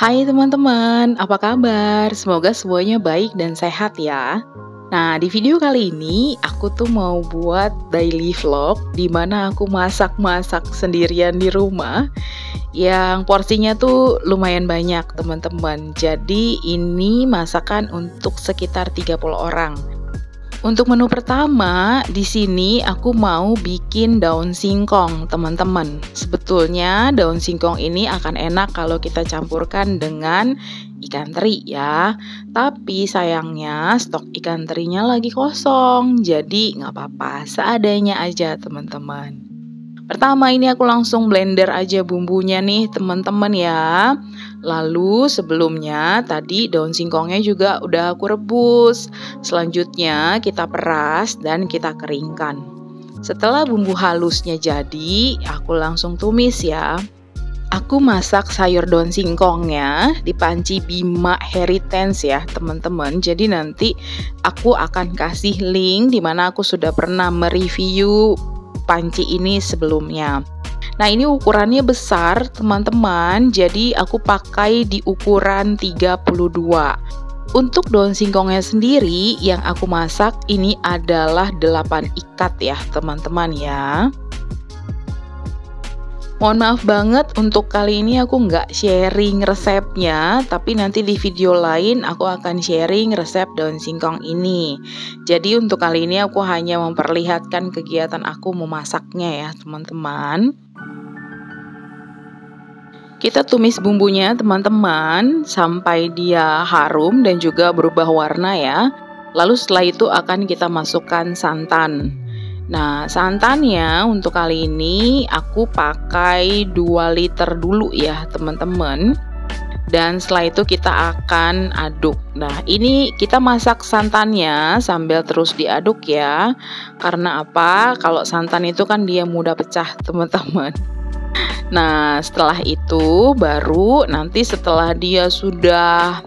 Hai teman-teman, apa kabar? Semoga semuanya baik dan sehat ya. Nah, di video kali ini aku tuh mau buat daily vlog di mana aku masak-masak sendirian di rumah yang porsinya tuh lumayan banyak teman-teman. Jadi ini masakan untuk sekitar 30 orang. Untuk menu pertama, di sini aku mau bikin daun singkong, teman-teman. Sebetulnya daun singkong ini akan enak kalau kita campurkan dengan ikan teri ya. Tapi sayangnya stok ikan terinya lagi kosong, jadi nggak apa-apa, seadanya aja teman-teman. Pertama ini aku langsung blender aja bumbunya nih teman-teman ya. Lalu sebelumnya tadi daun singkongnya juga udah aku rebus. Selanjutnya kita peras dan kita keringkan. Setelah bumbu halusnya jadi, aku langsung tumis ya. Aku masak sayur daun singkongnya di panci Bima Heritage ya teman-teman. Jadi nanti aku akan kasih link di mana aku sudah pernah mereview panci ini sebelumnya. Nah ini ukurannya besar teman-teman, jadi aku pakai di ukuran 32. Untuk daun singkongnya sendiri yang aku masak ini adalah 8 ikat ya teman-teman ya. Mohon maaf banget untuk kali ini aku nggak sharing resepnya, tapi nanti di video lain aku akan sharing resep daun singkong ini. Jadi untuk kali ini aku hanya memperlihatkan kegiatan aku memasaknya ya teman-teman. Kita tumis bumbunya teman-teman sampai dia harum dan juga berubah warna ya. Lalu setelah itu akan kita masukkan santan. Nah, santannya untuk kali ini aku pakai 2 liter dulu ya, teman-teman. Dan setelah itu kita akan aduk. Nah, ini kita masak santannya sambil terus diaduk ya. Karena apa? Kalau santan itu kan dia mudah pecah, teman-teman. Nah, setelah itu baru nanti setelah dia sudah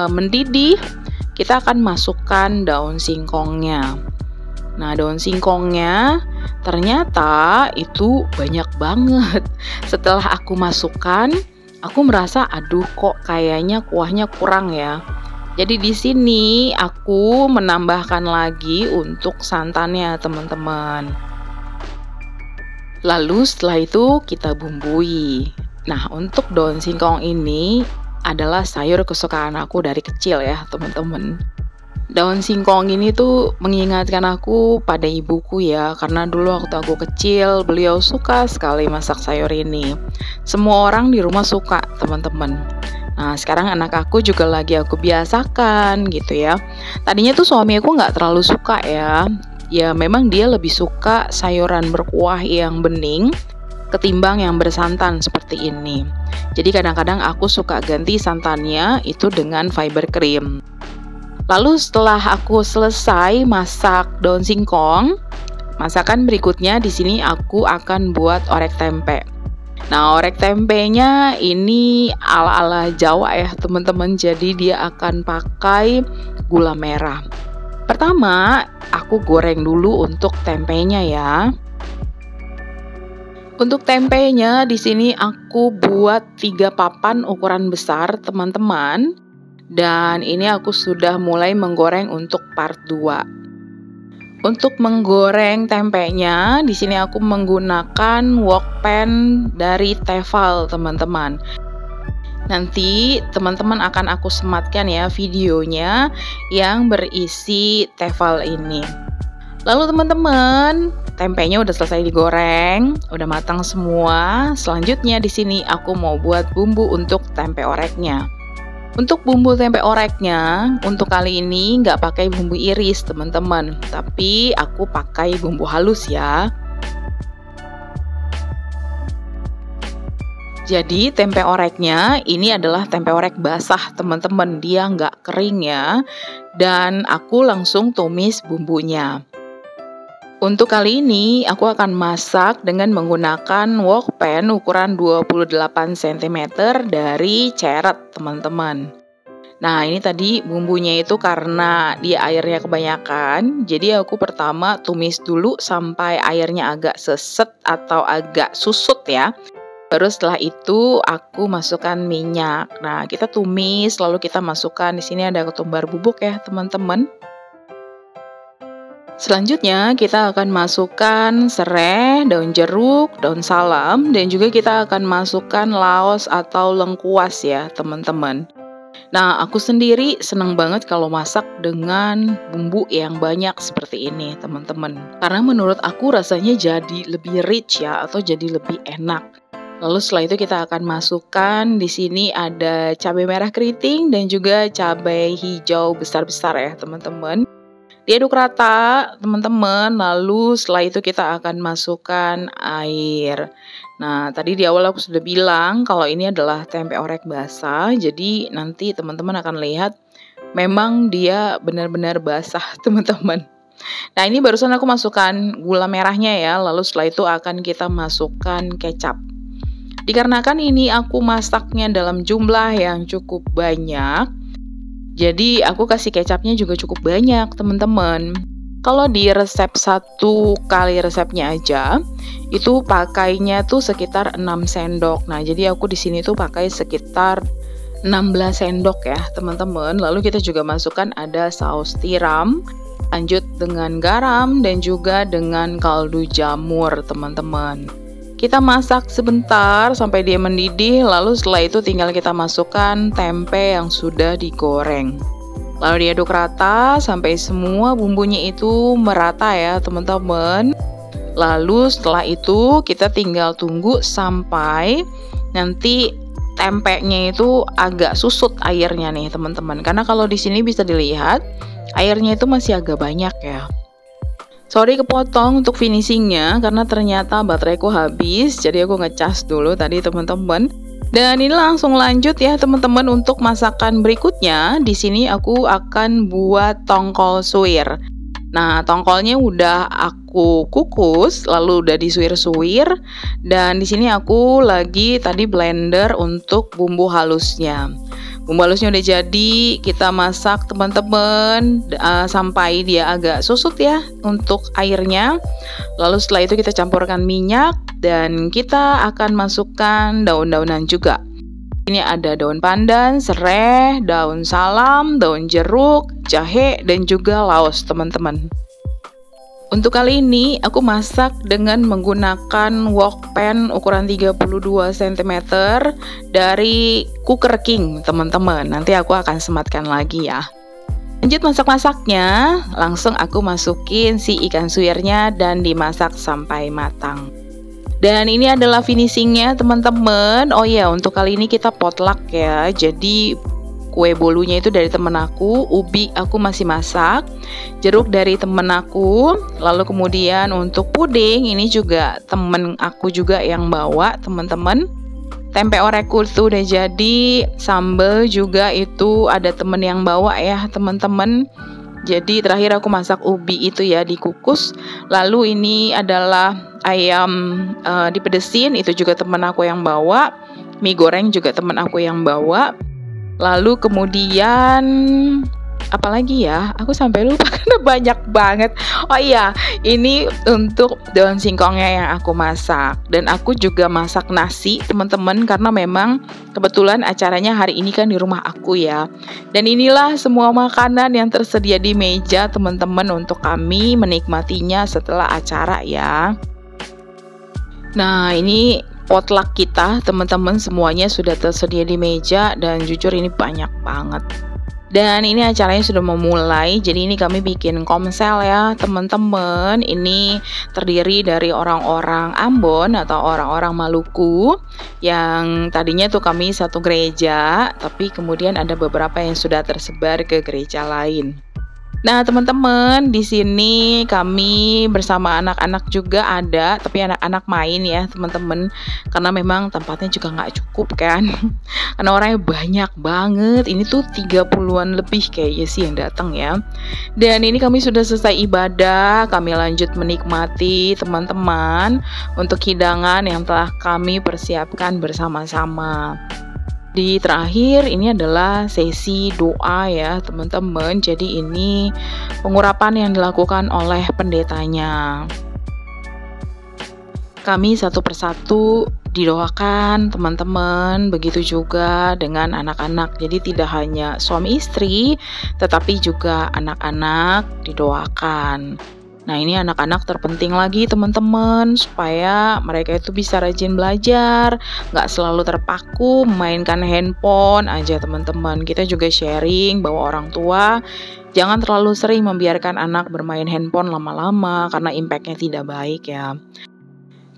mendidih, kita akan masukkan daun singkongnya. Nah, daun singkongnya ternyata itu banyak banget. Setelah aku masukkan, aku merasa aduh kok kayaknya kuahnya kurang ya. Jadi di sini aku menambahkan lagi untuk santannya, teman-teman. Lalu setelah itu kita bumbui. Nah, untuk daun singkong ini adalah sayur kesukaan aku dari kecil ya, teman-teman. Daun singkong ini tuh mengingatkan aku pada ibuku ya, karena dulu waktu aku kecil beliau suka sekali masak sayur ini. Semua orang di rumah suka teman-teman. Nah sekarang anak aku juga lagi aku biasakan gitu ya. Tadinya tuh suami aku nggak terlalu suka ya. Ya memang dia lebih suka sayuran berkuah yang bening ketimbang yang bersantan seperti ini. Jadi kadang-kadang aku suka ganti santannya itu dengan fiber cream. Lalu setelah aku selesai masak daun singkong, masakan berikutnya di sini aku akan buat orek tempe. Nah, orek tempenya ini ala-ala Jawa ya, teman-teman. Jadi dia akan pakai gula merah. Pertama, aku goreng dulu untuk tempenya ya. Untuk tempenya di sini aku buat 3 papan ukuran besar, teman-teman. Dan ini aku sudah mulai menggoreng untuk part 2. Untuk menggoreng tempenya, di sini aku menggunakan wok pan dari Tefal, teman-teman. Nanti teman-teman akan aku sematkan ya videonya yang berisi Tefal ini. Lalu teman-teman, tempenya udah selesai digoreng, udah matang semua. Selanjutnya di sini aku mau buat bumbu untuk tempe oreknya. Untuk bumbu tempe oreknya, untuk kali ini nggak pakai bumbu iris teman-teman, tapi aku pakai bumbu halus ya. Jadi tempe oreknya ini adalah tempe orek basah teman-teman, dia nggak kering ya. Dan aku langsung tumis bumbunya. Untuk kali ini aku akan masak dengan menggunakan wok pan ukuran 28 cm dari Ceret teman-teman. Nah ini tadi bumbunya itu karena dia airnya kebanyakan, jadi aku pertama tumis dulu sampai airnya agak seset atau agak susut ya. Baru setelah itu aku masukkan minyak. Nah, kita tumis lalu kita masukkan di sini ada ketumbar bubuk ya, teman-teman. Selanjutnya kita akan masukkan serai, daun jeruk, daun salam, dan juga kita akan masukkan laos atau lengkuas ya teman-teman. Nah, aku sendiri senang banget kalau masak dengan bumbu yang banyak seperti ini teman-teman. Karena menurut aku rasanya jadi lebih rich ya, atau jadi lebih enak. Lalu setelah itu kita akan masukkan di sini ada cabai merah keriting dan juga cabai hijau besar-besar ya teman-teman. Diaduk rata teman-teman, lalu setelah itu kita akan masukkan air. Nah, tadi di awal aku sudah bilang kalau ini adalah tempe orek basah, jadi nanti teman-teman akan lihat memang dia benar-benar basah teman-teman. Nah, ini barusan aku masukkan gula merahnya ya, lalu setelah itu akan kita masukkan kecap. Dikarenakan ini aku masaknya dalam jumlah yang cukup banyak, jadi aku kasih kecapnya juga cukup banyak teman-teman. Kalau di resep 1 kali resepnya aja, itu pakainya tuh sekitar 6 sendok. Nah, jadi aku di sini tuh pakai sekitar 16 sendok ya teman-teman. Lalu kita juga masukkan ada saus tiram, lanjut dengan garam dan juga dengan kaldu jamur teman-teman. Kita masak sebentar sampai dia mendidih, lalu setelah itu tinggal kita masukkan tempe yang sudah digoreng. Lalu diaduk rata sampai semua bumbunya itu merata ya teman-teman. Lalu setelah itu kita tinggal tunggu sampai nanti tempenya itu agak susut airnya nih teman-teman. Karena kalau di sini bisa dilihat airnya itu masih agak banyak ya. Sorry kepotong untuk finishingnya karena ternyata bateraiku habis, jadi aku ngecas dulu tadi teman-teman. Dan ini langsung lanjut ya teman-teman untuk masakan berikutnya. Di sini aku akan buat tongkol suwir. Nah, tongkolnya udah aku kukus, lalu udah disuir-suir. Dan di sini aku lagi tadi blender untuk bumbu halusnya. Bumbu halusnya udah jadi, kita masak teman-teman sampai dia agak susut ya untuk airnya. Lalu setelah itu kita campurkan minyak dan kita akan masukkan daun-daunan juga. Ini ada daun pandan, serai, daun salam, daun jeruk, jahe, dan juga laos teman-teman. Untuk kali ini aku masak dengan menggunakan wok pan ukuran 32 cm dari Cooker King teman-teman. Nanti aku akan sematkan lagi ya. Lanjut masak-masaknya, langsung aku masukin si ikan suwirnya dan dimasak sampai matang. Dan ini adalah finishingnya teman-teman. Oh ya, untuk kali ini kita potluck ya. Jadi kue bolunya itu dari temen aku, ubi aku masih masak, jeruk dari temen aku, lalu kemudian untuk puding ini juga temen aku juga yang bawa teman-teman. Tempe orekku itu udah jadi, sambal juga itu ada temen yang bawa ya teman-teman. Jadi terakhir aku masak ubi itu ya dikukus. Lalu ini adalah ayam dipedesin, itu juga temen aku yang bawa. Mie goreng juga temen aku yang bawa. Lalu kemudian apalagi ya, aku sampai lupa karena banyak banget. Oh iya, ini untuk daun singkongnya yang aku masak. Dan aku juga masak nasi teman-teman, karena memang kebetulan acaranya hari ini kan di rumah aku ya. Dan inilah semua makanan yang tersedia di meja teman-teman untuk kami menikmatinya setelah acara ya. Nah, ini potluck kita teman-teman, semuanya sudah tersedia di meja dan jujur ini banyak banget. Dan ini acaranya sudah memulai, jadi ini kami bikin komsel ya teman-teman. Ini terdiri dari orang-orang Ambon atau orang-orang Maluku yang tadinya tuh kami satu gereja, tapi kemudian ada beberapa yang sudah tersebar ke gereja lain. Nah teman-teman, di sini kami bersama anak-anak juga ada, tapi anak-anak main ya teman-teman, karena memang tempatnya juga nggak cukup kan, karena orangnya banyak banget. Ini tuh 30-an lebih kayaknya sih yang datang ya. Dan ini kami sudah selesai ibadah, kami lanjut menikmati teman-teman untuk hidangan yang telah kami persiapkan bersama-sama. Di terakhir ini adalah sesi doa ya teman-teman. Jadi ini pengurapan yang dilakukan oleh pendetanya. Kami satu persatu didoakan teman-teman, begitu juga dengan anak-anak. Jadi tidak hanya suami istri, tetapi juga anak-anak didoakan. Nah, ini anak-anak terpenting lagi teman-teman, supaya mereka itu bisa rajin belajar, nggak selalu terpaku memainkan handphone aja teman-teman. Kita juga sharing bahwa orang tua jangan terlalu sering membiarkan anak bermain handphone lama-lama karena impactnya tidak baik ya.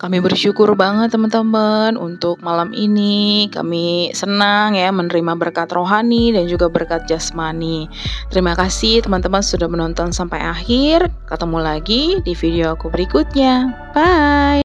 Kami bersyukur banget teman-teman untuk malam ini. Kami senang ya menerima berkat rohani dan juga berkat jasmani. Terima kasih teman-teman sudah menonton sampai akhir. Ketemu lagi di video aku berikutnya. Bye!